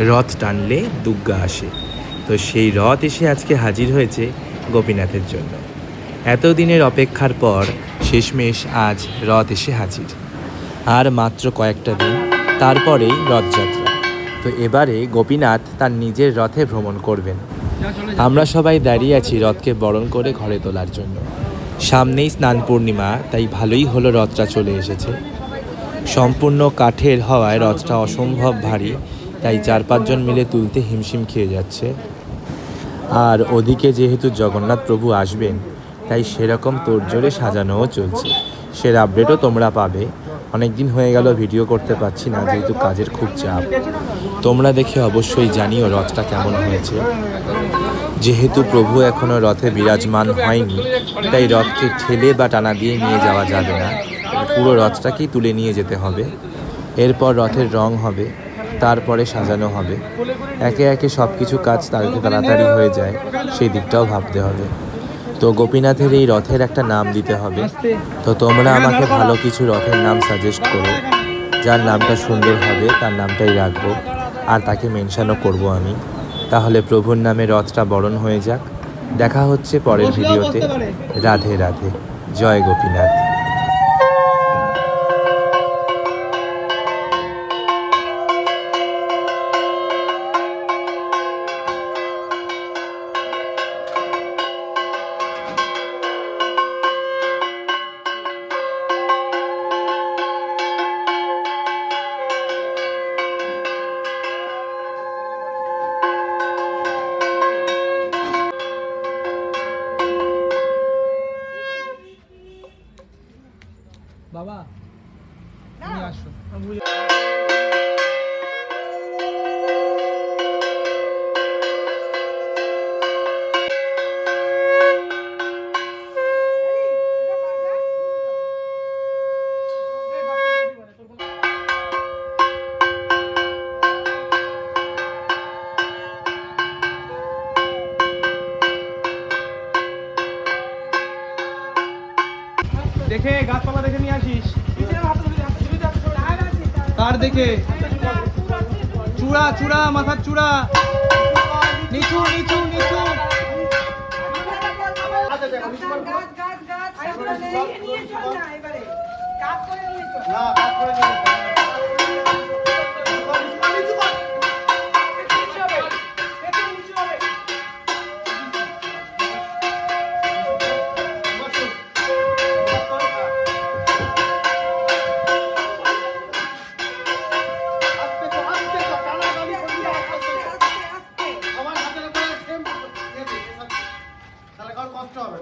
রথ টানলে দুর্গা আসে। তো সেই রথ এসে আজকে হাজির হয়েছে গোপীনাথের জন্য। এতদিনের অপেক্ষার পর শেষমেশ আজ রথ এসে হাজির। আর মাত্র কয়েকটা দিন, তারপরেই রথযাত্রা। তো এবারে গোপীনাথ তার নিজের রথে ভ্রমণ করবেন। আমরা সবাই দাঁড়িয়ে আছি রথকে বরণ করে ঘরে তোলার জন্য। সামনেই স্নান পূর্ণিমা, তাই ভালোই হলো রথটা চলে এসেছে। সম্পূর্ণ কাঠের হওয়ায় রথটা অসম্ভব ভারী, তাই 4-5 জন মিলে তুলতে হিমশিম খেয়ে যাচ্ছে। আর ওদিকে যেহেতু জগন্নাথ প্রভু আসবেন, তাই সেরকম তোড়জোড়ে সাজানোও চলছে। সের আপডেটও তোমরা পাবে। অনেক দিন হয়ে গেল ভিডিও করতে পারছি না, যেহেতু কাজের খুব চাপ। তোমরা দেখে অবশ্যই জানিও রথটা কেমন হয়েছে। যেহেতু প্রভু এখনও রথে বিরাজমান হয়নি, তাই রথকে ঠেলে বা টানা দিয়ে নিয়ে যাওয়া যাবে না, পুরো রথটাকেই তুলে নিয়ে যেতে হবে। এরপর রথের রং হবে, তারপরে সাজানো হবে। একে একে সব কিছু কাজ তাড়াতাড়ি হয়ে যায়, সেই দিকটাও ভাবতে হবে। তো গোপীনাথের এই রথের একটা নাম দিতে হবে। তো তোমরা আমাকে ভালো কিছু রথের নাম সাজেস্ট করো। যার নামটা সুন্দর হবে তার নামটাই রাখবো, আর তাকে মেনশনও করব আমি। তাহলে প্রভুর নামে রথটা বরণ হয়ে যাক। দেখা হচ্ছে পরের ভিডিওতে। রাধে রাধে, জয় গোপীনাথ। বাবা তুমি আসো। দেখে গাছপালা দেখে নিয়ে আসিস। তার দেখে চূড়া চূড়া মাথার চূড়া, নিচু নিচু নিচু। কষ্ট হবে।